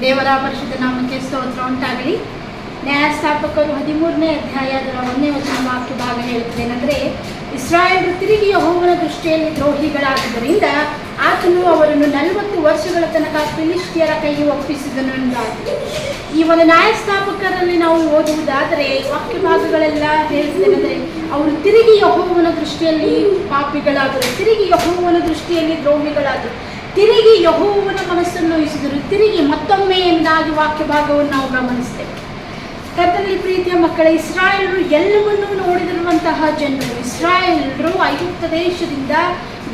ದೇವರ ಪರಿಶುದ್ಧ ನಾಮಕ್ಕೆ ಸ್ತೋತ್ರ ಉಂಟಾಗಲಿ. ನ್ಯಾಯಸ್ಥಾಪಕರು 13ನೇ ಅಧ್ಯಾಯದ 1ನೇ ವಚನ ವಾಕ್ಯ ಭಾಗ ಹೇಳುತ್ತೇನೆಂದರೆ, ಇಸ್ರಾಯೇಲರು ತಿರುಗಿ ಯೆಹೋವನ ದೃಷ್ಟಿಯಲ್ಲಿ ದ್ರೋಹಿಗಳಾದ್ದರಿಂದ ಆತನು ಅವರನ್ನು 40 ವರ್ಷಗಳ ತನಕ ಫಿಲಿಷ್ಟಿಯರ ಕೈಗೆ ಒಪ್ಪಿಸಿದನು ಎಂದಾಗಿದೆ. ಈ ಒಂದು ನ್ಯಾಯಸ್ಥಾಪಕರಲ್ಲಿ ನಾವು ಓದುವುದಾದರೆ ವಾಕ್ಯ ಭಾಗಗಳೆಲ್ಲ ಹೇಳುತ್ತೇನೆಂದರೆ, ಅವರು ತಿರುಗಿ ಯೆಹೋವನ ದೃಷ್ಟಿಯಲ್ಲಿ ಪಾಪಿಗಳಾದರು, ತಿರುಗಿ ಯೆಹೋವನ ದೃಷ್ಟಿಯಲ್ಲಿ ದ್ರೋಹಿಗಳಾದರು, ತಿರುಗಿ ಯೆಹೋವನ ಮನಸ್ಸನ್ನು ನೋಯಿಸಿದರು, ತಿರುಗಿ ಮತ್ತೊಮ್ಮೆ ಎಂದಾಗಿ ವಾಕ್ಯ ಭಾಗವನ್ನು ನಾವು ಗಮನಿಸ್ತೇವೆ. ಕರ್ತನಲ್ಲಿ ಪ್ರೀತಿಯ ಮಕ್ಕಳ, ಇಸ್ರಾಯೇಲರು ಎಲ್ಲವನ್ನೂ ನೋಡಿದಿರುವಂತಹ ಜನರು. ಇಸ್ರಾಯೇಲರು ಐಗುಪ್ತ ದೇಶದಿಂದ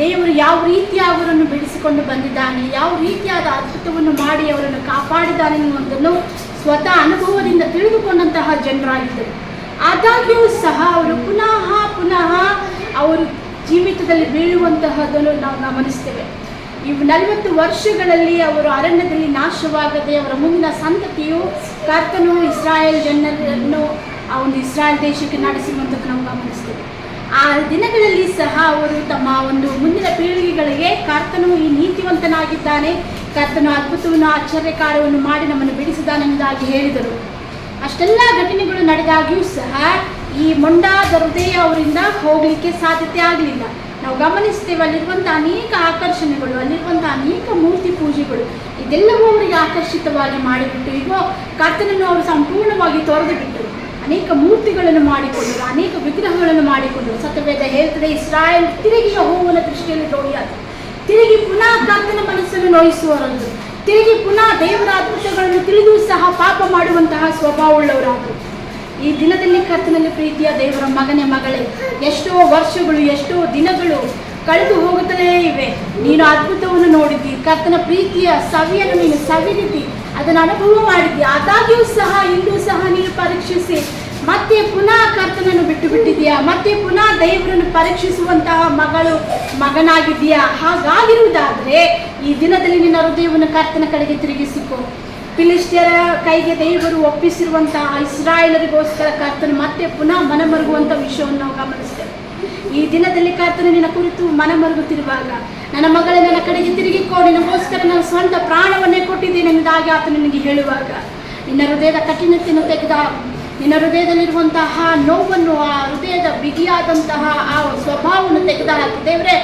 ದೇವರು ಯಾವ ರೀತಿಯ ಅವರನ್ನು ಬಿಡಿಸಿಕೊಂಡು ಬಂದಿದ್ದಾನೆ, ಯಾವ ರೀತಿಯಾದ ಅದ್ಭುತವನ್ನು ಮಾಡಿ ಅವರನ್ನು ಕಾಪಾಡಿದ್ದಾನೆ ಎನ್ನುವುದನ್ನು ಸ್ವತಃ ಅನುಭವದಿಂದ ತಿಳಿದುಕೊಂಡಂತಹ ಜನರಾಗಿದ್ದರು. ಆದಾಗ್ಯೂ ಸಹ ಅವರು ಪುನಃ ಅವರು ಜೀವಿತದಲ್ಲಿ ಬೀಳುವಂತಹದನ್ನು ನಾವು ಗಮನಿಸ್ತೇವೆ. ಇವು 40 ವರ್ಷಗಳಲ್ಲಿ ಅವರು ಅರಣ್ಯದಲ್ಲಿ ನಾಶವಾಗದೆ ಅವರ ಮುಂದಿನ ಸಂತತಿಯು ಕರ್ತನು ಇಸ್ರಾಯೇಲ್ ಜನರನ್ನು ಆ ಒಂದು ಇಸ್ರಾಯೇಲ್ ದೇಶಕ್ಕೆ ನಡೆಸುವಂಥದ್ದು ನಾವು ಗಮನಿಸ್ತೇವೆ. ಆ ದಿನಗಳಲ್ಲಿ ಸಹ ಅವರು ತಮ್ಮ ಒಂದು ಮುಂದಿನ ಪೀಳಿಗೆಗಳಿಗೆ ಕರ್ತನು ಈ ನೀತಿವಂತನಾಗಿದ್ದಾನೆ, ಕರ್ತನು ಅದ್ಭುತವನ್ನು ಆಶ್ಚರ್ಯ ಕಾರ್ಯವನ್ನು ಮಾಡಿ ನಮ್ಮನ್ನು ಬಿಡಿಸಿದ್ದಾನೆಂಬುದಾಗಿ ಹೇಳಿದರು. ಅಷ್ಟೆಲ್ಲ ಘಟನೆಗಳು ನಡೆದಾಗಿಯೂ ಸಹ ಈ ಮೊಂಡಾದ ಹೃದಯ ಅವರಿಂದ ಹೋಗಲಿಕ್ಕೆ ಸಾಧ್ಯತೆ ಆಗಲಿಲ್ಲ. ನಾವು ಗಮನಿಸ್ತೇವೆ, ಅಲ್ಲಿರುವಂಥ ಅನೇಕ ಆಕರ್ಷಣೆಗಳು, ಅಲ್ಲಿರುವಂಥ ಅನೇಕ ಮೂರ್ತಿ ಪೂಜೆಗಳು, ಇದೆಲ್ಲವೂ ಅವರಿಗೆ ಆಕರ್ಷಿತವಾಗಿ ಮಾಡಿಬಿಟ್ಟು ಈಗ ಕರ್ತನನ್ನು ಅವರು ಸಂಪೂರ್ಣವಾಗಿ ತೊರೆದು ಬಿಟ್ಟರು. ಅನೇಕ ಮೂರ್ತಿಗಳನ್ನು ಮಾಡಿಕೊಂಡರು, ಅನೇಕ ವಿಗ್ರಹಗಳನ್ನು ಮಾಡಿಕೊಂಡರು. ಸತ್ಯವೇದ ಹೇಳ್ತದೆ, ಇಸ್ರಾಯೇಲ್ ತಿರುಗಿ ಯೆಹೋವನ ದೃಷ್ಟಿಯಲ್ಲಿ ದ್ರೋಹಿಯಾದರು, ತಿರುಗಿ ಪುನಃ ಕರ್ತನ ಮನಸ್ಸನ್ನು ನೋಯಿಸುವವರನ್ನು, ತಿರುಗಿ ಪುನಃ ದೇವರ ಅದ್ಭುತಗಳನ್ನು ತಿಳಿದು ಸಹ ಪಾಪ ಮಾಡುವಂತಹ ಸ್ವಭಾವವುಳ್ಳವರಾದರು. ಈ ದಿನದಲ್ಲಿ ಕರ್ತನಲ್ಲಿ ಪ್ರೀತಿಯ ದೇವರ ಮಗನೇ ಮಗಳೇ, ಎಷ್ಟೋ ವರ್ಷಗಳು, ಎಷ್ಟೋ ದಿನಗಳು ಕಳೆದು ಹೋಗುತ್ತಲೇ ಇವೆ. ನೀನು ಅದ್ಭುತವನ್ನು ನೋಡಿದ್ದಿ, ಕರ್ತನ ಪ್ರೀತಿಯ ಸವಿಯನ್ನು ನೀನು ಸವಿದಿದ್ದಿ, ಅದನ್ನು ಅನುಭವ ಮಾಡಿದ್ದಿ. ಆದಾಗ್ಯೂ ಸಹ ಇಂದು ಸಹ ನೀನು ಪರೀಕ್ಷಿಸಿ ಮತ್ತೆ ಪುನಃ ಕರ್ತನನ್ನು ಬಿಟ್ಟು ಬಿಟ್ಟಿದೆಯಾ, ಮತ್ತೆ ಪುನಃ ದೇವರನ್ನು ಪರೀಕ್ಷಿಸುವಂತಹ ಮಗನಾಗಿದ್ದೀಯಾ? ಹಾಗಾಗಿರುವುದಾದರೆ ಈ ದಿನದಲ್ಲಿ ನಿನ್ನ ಹೃದಯವನ್ನು ಕರ್ತನ ಕಡೆಗೆ ತಿರುಗಿಸಿಕೊ. ಫಿಲಿಷ್ಟಿಯರ ಕೈಗೆ ದೇವರು ಒಪ್ಪಿಸಿರುವಂತಹ ಇಸ್ರಾಯೇಲರಿಗೋಸ್ಕರ ಕರ್ತನು ಮತ್ತೆ ಪುನಃ ಮನಮರುಗುವಂಥ ವಿಷಯವನ್ನು ನಾವು ಗಮನಿಸ್ತೇವೆ. ಈ ದಿನದಲ್ಲಿ ಕರ್ತನು ನಿನ್ನ ಕುರಿತು ಮನಮರುಗುತ್ತಿರುವಾಗ, ನನ್ನ ಮಗಳೇ ನನ್ನ ಕಡೆಗೆ ತಿರುಗಿಕೋ, ನಿನಗೋಸ್ಕರ ನನ್ನ ಸ್ವಂತ ಪ್ರಾಣವನ್ನೇ ಕೊಟ್ಟಿದ್ದೇನೆ ಎಂಬುದಾಗಿ ಆತ ನಿನಗೆ ಹೇಳುವಾಗ, ನಿನ್ನ ಹೃದಯದ ಕಠಿಣತೆಯನ್ನು ತೆಗೆದ, ನಿನ್ನ ಹೃದಯದಲ್ಲಿರುವಂತಹ ನೋವನ್ನು, ಆ ಹೃದಯದ ಬಿಗಿಯಾದಂತಹ ಆ ಸ್ವಭಾವವನ್ನು ತೆಗೆದುಹಾಕಿ, ದೇವರೇ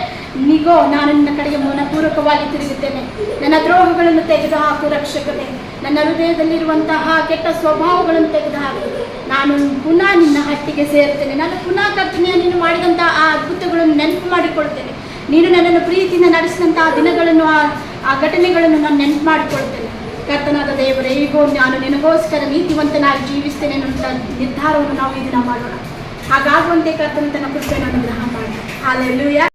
ನಿಗೋ, ನಾನು ನಿನ್ನ ಕಡೆಗೆ ಮನಪೂರ್ವಕವಾಗಿ ತಿರುಗುತ್ತೇನೆ, ನನ್ನ ದ್ರೋಹಗಳನ್ನು ತೆಗೆದುಹಾಕು ರಕ್ಷಕನೇ, ನನ್ನ ಹೃದಯದಲ್ಲಿರುವಂತಹ ಕೆಟ್ಟ ಸ್ವಭಾವಗಳನ್ನು ತೆಗೆದುಹಾಕು, ನಾನು ಪುನಃ ನಿನ್ನ ಹಟ್ಟಿಗೆ ಸೇರ್ತೇನೆ, ನಾನು ಪುನಃ ಕರ್ತನೆ ನೀನು ಮಾಡಿದಂತಹ ಆ ಅದ್ಭುತಗಳನ್ನು ನೆನಪು ಮಾಡಿಕೊಳ್ತೇನೆ, ನೀನು ನನ್ನನ್ನು ಪ್ರೀತಿಯಿಂದ ನಡೆಸಿದಂತಹ ದಿನಗಳನ್ನು, ಆ ಘಟನೆಗಳನ್ನು ನಾನು ನೆನಪು ಮಾಡಿಕೊಳ್ತೇನೆ. ಕರ್ತನಾದ ದೇವರೇ, ಈಗೋ ನಾನು ನಿನಗೋಸ್ಕರ ನೀತಿವಂತನಾಗಿ ಜೀವಿಸ್ತೇನೆ ಅನ್ನುವಂಥ ನಿರ್ಧಾರವನ್ನು ನಾವು ಈ ದಿನ ಮಾಡೋಣ. ಹಾಗಾಗುವಂತೆ ಕರ್ತನ ತನ್ನ ಕೃಪೆಯನ್ನು ಅನುಗ್ರಹ ಮಾಡಿ. ಹಲ್ಲೆಲೂಯಾ.